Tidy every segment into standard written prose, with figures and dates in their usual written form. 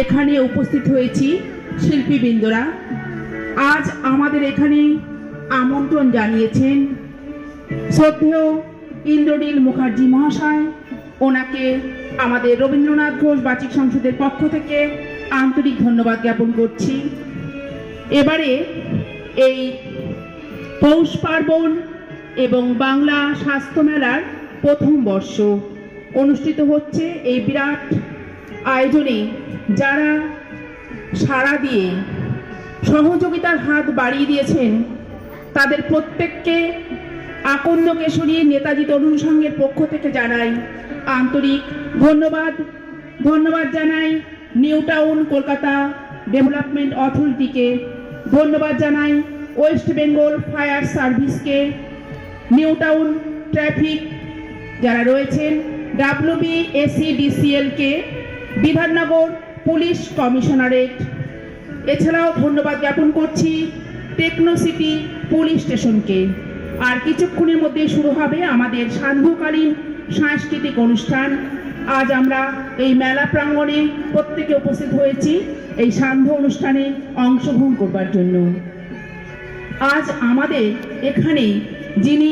এখানে উপস্থিত হয়েছি শিল্পীবৃন্দরা। আজ আমাদের এখানে আমন্ত্রণ জানিয়েছেন শ্রদ্ধেয় ইন্দ্রনীল মুখার্জি মহাশয়। ওনাকে আমাদের রবীন্দ্রনাথ ঘোষ বাচিক সংসদের পক্ষ থেকে আন্তরিক ধন্যবাদ জ্ঞাপন করছি। এবারে এই পৌষ পার্বণ এবং বাংলা স্বাস্থ্য মেলার প্রথম বর্ষ অনুষ্ঠিত হচ্ছে। এই বিরাট আয়োজনে যারা সাড়া দিয়ে সহযোগিতার হাত বাড়িয়ে দিয়েছেন তাদের প্রত্যেককে আকন্দ কেশরী নেতাজি তরুণ সংঘের পক্ষ থেকে জানাই আন্তরিক ধন্যবাদ। ধন্যবাদ জানাই নিউ টাউন কলকাতা ডেভেলপমেন্ট অথরিটিকে, ধন্যবাদ জানাই ওয়েস্ট বেঙ্গল ফায়ার সার্ভিসকে, নিউ টাউন ট্রাফিক যারা রয়েছেন, WBSEDCL-কে, বিধাননগর পুলিশ কমিশনারেট, এছাড়াও ধন্যবাদ জ্ঞাপন করছি টেকনো সিটি পুলিশ স্টেশনকে। আর কিছুক্ষণের মধ্যে শুরু হবে আমাদের সান্ধ্যকালীন সাংস্কৃতিক অনুষ্ঠান। আজ আমরা এই মেলা প্রাঙ্গণে প্রত্যেকে উপস্থিত হয়েছি এই সান্ধ্য অনুষ্ঠানে অংশগ্রহণ করবার জন্য। আজ আমাদের এখানে যিনি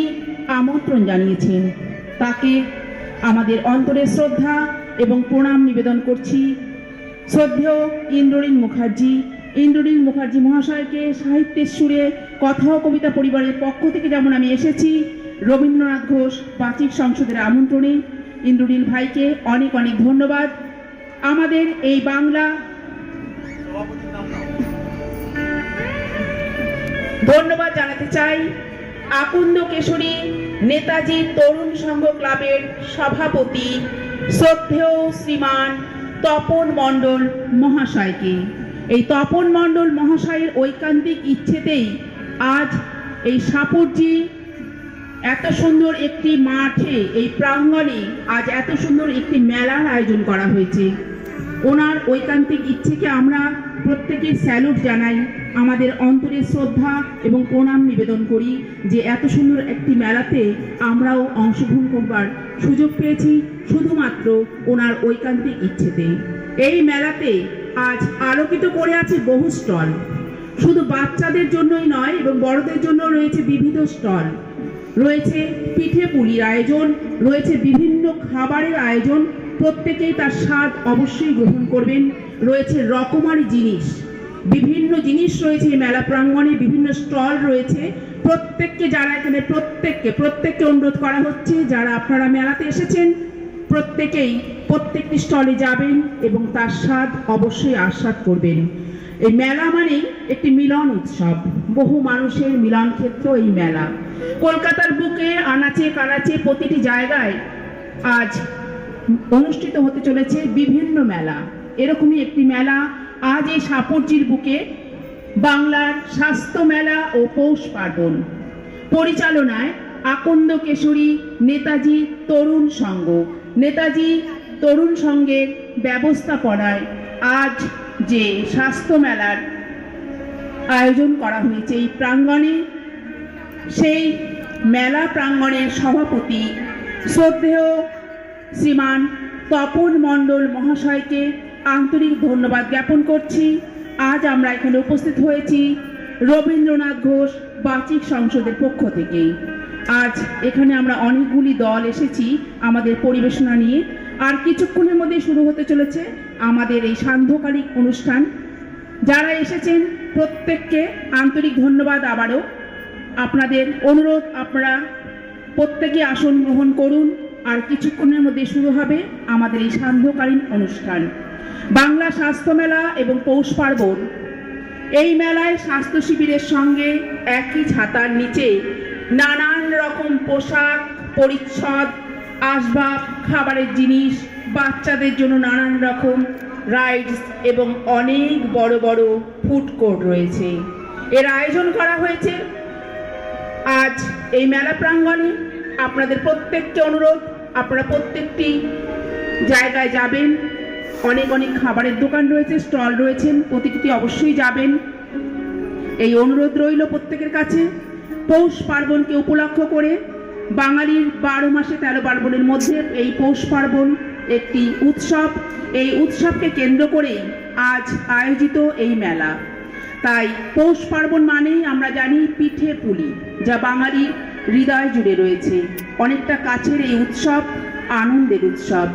আমন্ত্রণ জানিয়েছেন তাকে আমাদের অন্তরের শ্রদ্ধা এবং প্রণাম নিবেদন করছি। শ্রদ্ধেয় ইন্দ্রনীল মুখার্জি মহাশয়কে সাহিত্যের সুরে কথা ও কবিতা পরিবারের পক্ষ থেকে যেমন আমি এসেছি, রবীন্দ্রনাথ ঘোষ বাচিক সংসদের আমন্ত্রণে ইন্দ্রনীল ভাইকে অনেক অনেক ধন্যবাদ। আমাদের এই বাংলা ধন্যবাদ জানাতে চাই আকন্দ কেশরী নেতাজি তরুণ সংঘ ক্লাবের সভাপতি শ্রদ্ধেয় শ্রীমান তপন মণ্ডল মহাশয়কে। এই তপন মণ্ডল মহাশয়ের ঐকান্তিক ইচ্ছেতেই আজ এই সাপুরজি এত সুন্দর একটি মাঠে, এই প্রাঙ্গণে আজ এত সুন্দর একটি মেলার আয়োজন করা হয়েছে। ওনার ঐকান্তিক ইচ্ছেকে আমরা প্রত্যেকে স্যালুট জানাই, আমাদের অন্তরের শ্রদ্ধা এবং প্রণাম নিবেদন করি যে এত সুন্দর একটি মেলাতে আমরাও অংশগ্রহণ করবার সুযোগ পেয়েছি শুধুমাত্র ওনার ঐকান্তিক ইচ্ছেতে। এই মেলাতে আজ আলোকিত করে আছে বহু স্টল, শুধু বাচ্চাদের জন্যই নয় এবং বড়দের জন্য রয়েছে বিবিধ স্টল, রয়েছে পিঠে পুলির আয়োজন, রয়েছে বিভিন্ন খাবারের আয়োজন। প্রত্যেকেই তার স্বাদ অবশ্যই গ্রহণ করবেন। রয়েছে রকমারি জিনিস, বিভিন্ন জিনিস রয়েছে এই মেলা প্রাঙ্গণে, বিভিন্ন স্টল রয়েছে। প্রত্যেককে যারা এখানে প্রত্যেককে অনুরোধ করা হচ্ছে যারা আপনারা মেলাতে এসেছেন প্রত্যেকেই প্রত্যেকটি স্টলে যাবেন এবং তার স্বাদ অবশ্যই আস্বাদ করবেন। এই মেলা মানে একটি মিলন উৎসব, বহু মানুষের মিলন ক্ষেত্র এই মেলা। কলকাতার বুকে আনাচে কানাচে প্রতিটি জায়গায় আজ অনুষ্ঠিত হতে চলেছে বিভিন্ন মেলা। এরকমই একটি মেলা আজ এই সাপুরজির বুকে বাংলার স্বাস্থ্য মেলা ও পৌষ পার্বণ পরিচালনায় আকন্দ কেশরী নেতাজি তরুণ সংঘ, নেতাজি তরুণ সংঘের ব্যবস্থাপনায় আজ যে স্বাস্থ্য মেলার আয়োজন করা হয়েছে এই প্রাঙ্গণে, সেই মেলা প্রাঙ্গণের সভাপতি শ্রদ্ধেয় শ্রীমান তপন মণ্ডল মহাশয়কে আন্তরিক ধন্যবাদ জ্ঞাপন করছি। আজ আমরা এখানে উপস্থিত হয়েছি রবীন্দ্রনাথ ঘোষ বাচিক সংসদের পক্ষ থেকে। আজ এখানে আমরা অনেকগুলি দল এসেছি আমাদের পরিবেশনা নিয়ে। আর কিছুক্ষণের মধ্যে শুরু হতে চলেছে আমাদের এই সান্ধ্যকালীন অনুষ্ঠান। যারা এসেছেন প্রত্যেককে আন্তরিক ধন্যবাদ। আবারও আপনাদের অনুরোধ আপনারা প্রত্যেকে আসন গ্রহণ করুন। আর কিছুক্ষণের মধ্যে শুরু হবে আমাদের এই সান্ধ্যকালীন অনুষ্ঠান। বাংলা স্বাস্থ্য মেলা এবং পৌষ পার্বণ, এই মেলায় স্বাস্থ্য শিবিরের সঙ্গে একই ছাতার নিচে নানান রকম পোশাক পরিচ্ছদ, আসবাব, খাবারের জিনিস, বাচ্চাদের জন্য নানান রকম রাইডস এবং অনেক বড় বড় ফুড কোর্ট রয়েছে। এর আয়োজন করা হয়েছে আজ এই মেলা প্রাঙ্গণে। আপনাদের প্রত্যেককে অনুরোধ আপনারা প্রত্যেকটি জায়গায় যাবেন। অনেক অনেক খাবারের দোকান রয়েছে, স্টল রয়েছেন, প্রতিটি অবশ্যই যাবেন। এই অনুরোধ রইল প্রত্যেকের কাছে। পৌষ পার্বণকে উপলক্ষ করে বাঙালির 12 মাসে 13 পার্বণের মধ্যে এই পৌষ পার্বণ একটি উৎসব। এই উৎসবকে কেন্দ্র করেই আজ আয়োজিত এই মেলা। তাই পৌষ পার্বণ মানেই আমরা জানি পিঠে পুলি, যা বাঙালির হৃদয় জুড়ে রয়েছে। অনেকটা কাছের এই উৎসব আনন্দের উৎসব।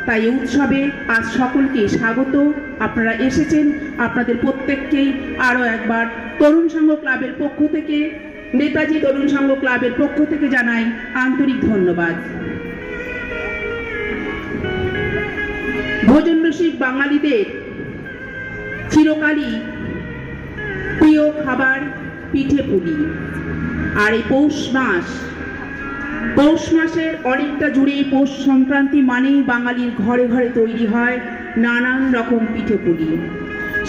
তাই এই উৎসবে আজ সকলকে স্বাগত। আপনারা এসেছেন, আপনাদের প্রত্যেককেই আরও একবার তরুণ সংঘ ক্লাবের পক্ষ থেকে, নেতাজি তরুণ সংঘ ক্লাবের পক্ষ থেকে জানাই আন্তরিক ধন্যবাদ। ভোজন রসিক বাঙালিদের চিরকালই প্রিয় খাবার পিঠে পুলি। আর এই পৌষ মাসের অনেকটা জুড়ে পৌষ সংক্রান্তি মানেই বাঙালির ঘরে ঘরে তৈরি হয় নানান রকম পিঠে পুলি।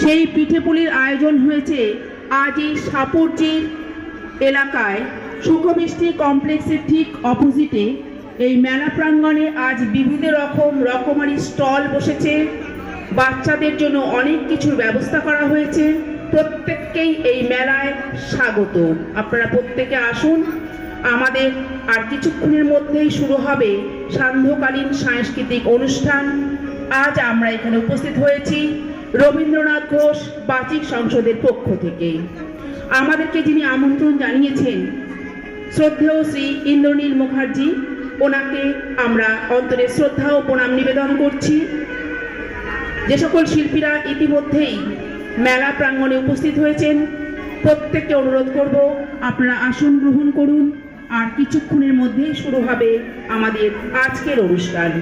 সেই পিঠে পুলির আয়োজন হয়েছে আজ এই সাপুরজির এলাকায় সুখমিষ্টি কমপ্লেক্সের ঠিক অপোজিটে এই মেলা প্রাঙ্গণে। আজ বিভিন্ন রকমারি স্টল বসেছে, বাচ্চাদের জন্য অনেক কিছুর ব্যবস্থা করা হয়েছে। প্রত্যেককেই এই মেলায় স্বাগত। আপনারা প্রত্যেকে আসুন। আমাদের আর কিছুক্ষণের মধ্যেই শুরু হবে সান্ধ্যকালীন সাংস্কৃতিক অনুষ্ঠান। আজ আমরা এখানে উপস্থিত হয়েছি রবীন্দ্রনাথ ঘোষ বাচিক সংসদের পক্ষ থেকে। আমাদেরকে যিনি আমন্ত্রণ জানিয়েছেন শ্রদ্ধেয় শ্রী ইন্দ্রনীল মুখার্জি, ওনাকে আমরা অন্তরে শ্রদ্ধা ও প্রণাম নিবেদন করছি। যে সকল শিল্পীরা ইতিমধ্যেই মেলা প্রাঙ্গণে উপস্থিত হয়েছেন, প্রত্যেককে অনুরোধ করব আপনারা আসন গ্রহণ করুন। আর কিছুক্ষণের মধ্যেই শুরু হবে আমাদের আজকের অনুষ্ঠান।